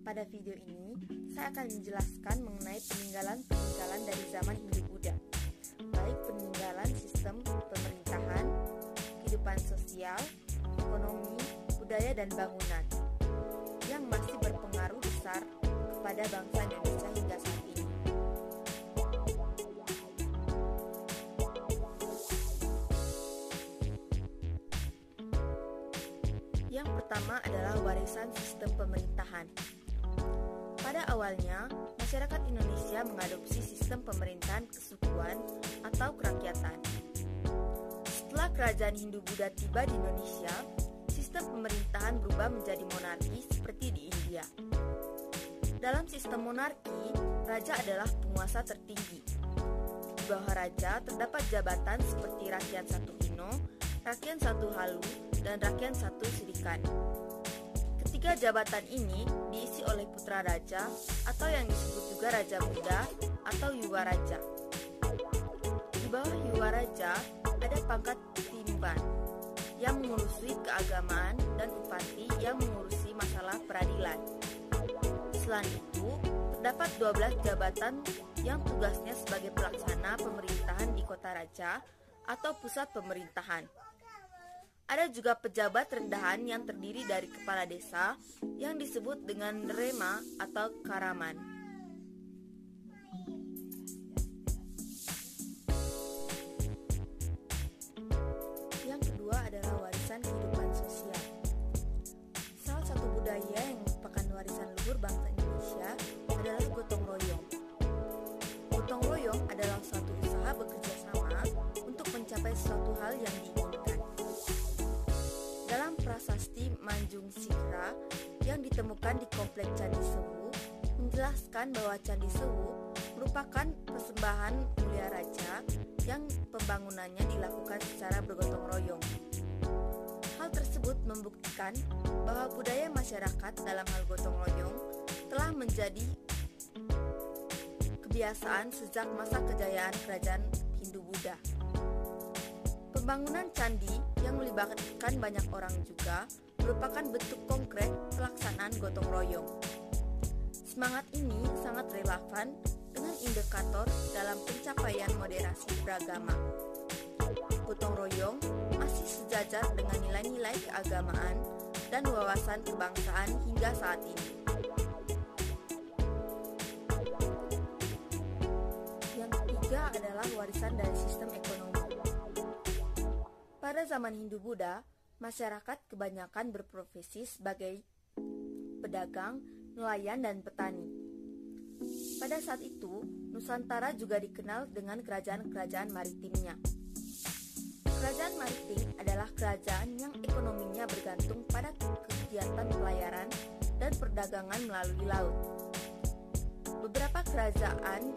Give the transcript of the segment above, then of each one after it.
Pada video ini, saya akan menjelaskan mengenai peninggalan-peninggalan dari zaman Hindu-Buddha, baik peninggalan sistem pemerintahan, kehidupan sosial, ekonomi, budaya, dan bangunan, yang masih berpengaruh besar kepada bangsa Indonesia hingga saat ini. Yang pertama adalah warisan sistem pemerintahan. Pada awalnya, masyarakat Indonesia mengadopsi sistem pemerintahan kesukuan atau kerakyatan. Setelah kerajaan Hindu-Buddha tiba di Indonesia, sistem pemerintahan berubah menjadi monarki seperti di India. Dalam sistem monarki, raja adalah penguasa tertinggi. Di bawah raja terdapat jabatan seperti Rakyat Satu Hino, Rakyat Satu Halu, dan Rakyat Satu Sirikan. Ketiga jabatan ini diisi oleh putra raja atau yang disebut juga Raja Muda atau Yuwa Raja. Di bawah Yuwa Raja ada pangkat Timban yang mengurusi keagamaan dan Upati yang mengurusi masalah peradilan. Selain itu, terdapat 12 jabatan yang tugasnya sebagai pelaksana pemerintahan di kota raja atau pusat pemerintahan. Ada juga pejabat rendahan yang terdiri dari kepala desa yang disebut dengan rema atau karaman. Yang kedua adalah warisan kehidupan sosial. Salah satu budaya yang merupakan warisan luhur bangsa Indonesia adalah gotong royong. Gotong royong adalah suatu usaha bekerja sama untuk mencapai suatu hal yang diinginkan. Dalam prasasti Manjung Sikra yang ditemukan di Komplek Candi Sewu menjelaskan bahwa Candi Sewu merupakan persembahan mulia raja yang pembangunannya dilakukan secara bergotong royong. Hal tersebut membuktikan bahwa budaya masyarakat dalam hal gotong royong telah menjadi kebiasaan sejak masa kejayaan kerajaan Hindu-Buddha. Pembangunan candi yang melibatkan banyak orang juga merupakan bentuk konkret pelaksanaan gotong royong. Semangat ini sangat relevan dengan indikator dalam pencapaian moderasi beragama. Gotong royong masih sejajar dengan nilai-nilai keagamaan dan wawasan kebangsaan hingga saat ini. Yang ketiga adalah warisan dari sistem ekonomi. Pada zaman Hindu-Buddha, masyarakat kebanyakan berprofesi sebagai pedagang, nelayan, dan petani. Pada saat itu, Nusantara juga dikenal dengan kerajaan-kerajaan maritimnya. Kerajaan maritim adalah kerajaan yang ekonominya bergantung pada kegiatan pelayaran dan perdagangan melalui laut. Beberapa kerajaan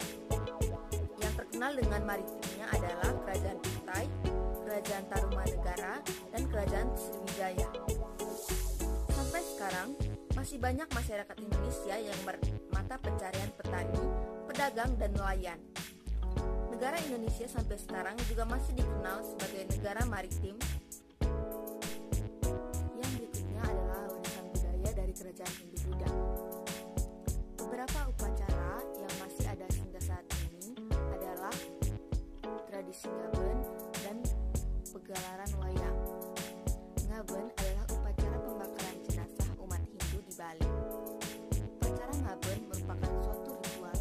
yang terkenal dengan maritimnya adalah Kerajaan Kutai, Kerajaan Tarumanegara, dan Kerajaan Sriwijaya. Sampai sekarang, masih banyak masyarakat Indonesia yang bermata pencarian petani, pedagang, dan nelayan. Negara Indonesia sampai sekarang juga masih dikenal sebagai negara maritim. Yang berikutnya adalah warisan budaya dari kerajaan Hindu-Buddha. Beberapa upacara yang masih ada hingga saat ini adalah tradisi ngaben dan pegelaran wayang. Ngaben adalah upacara pembakaran jenazah umat Hindu di Bali. Upacara ngaben merupakan suatu ritual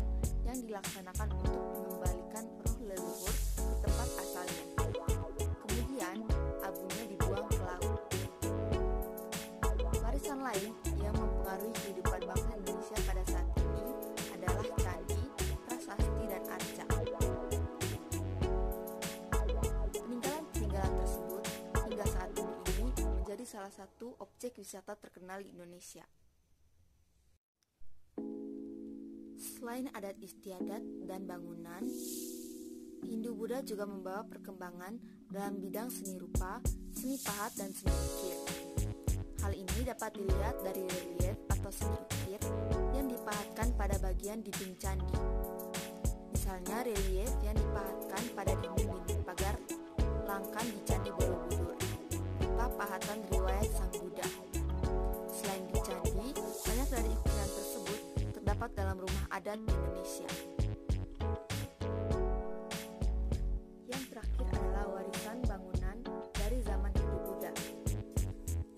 yang dilaksanakan untuk mengembalikan roh leluhur ke tempat asalnya. Kemudian, abunya dibuang ke laut. Warisan lain yang mempengaruhi kehidupan bangsa Indonesia pada saat ini adalah candi, prasasti, dan arca. Peninggalan tersebut hingga saat ini menjadi salah satu objek wisata terkenal di Indonesia. Selain adat istiadat dan bangunan, Hindu-Buddha juga membawa perkembangan dalam bidang seni rupa, seni pahat, dan seni ukir. Hal ini dapat dilihat dari relief atau seni ukir yang dipahatkan pada bagian dinding candi. Misalnya relief yang dipahatkan pada dinding-dinding pagar langkan di Candi Borobudur, berupa pahatan riwayat Sang Buddha. Selain di candi, banyak dari ukiran tersebut adat di Indonesia. Yang terakhir adalah warisan bangunan dari zaman Hindu Buddha.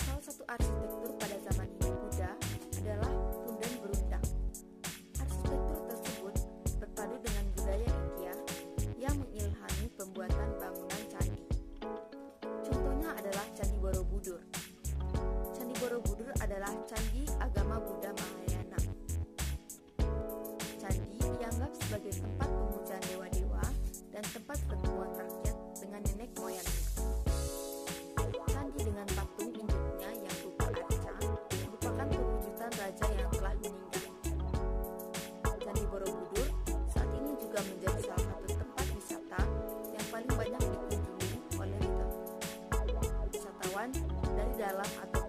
Salah satu arsitektur pada zaman Hindu Buddha adalah punden berundang. Arsitektur tersebut berpadu dengan budaya India yang mengilhami pembuatan bangunan candi. Contohnya adalah Candi Borobudur. Candi Borobudur adalah candi agama Buddha Mahayana. Candi dianggap sebagai tempat pemujaan dewa-dewa dan tempat pertemuan rakyat dengan nenek moyangnya. Candi dengan patung induknya yang berupa arca merupakan perwujudan raja yang telah meninggal. Candi Borobudur saat ini juga menjadi salah satu tempat wisata yang paling banyak dikunjungi oleh wisatawan dari dalam atau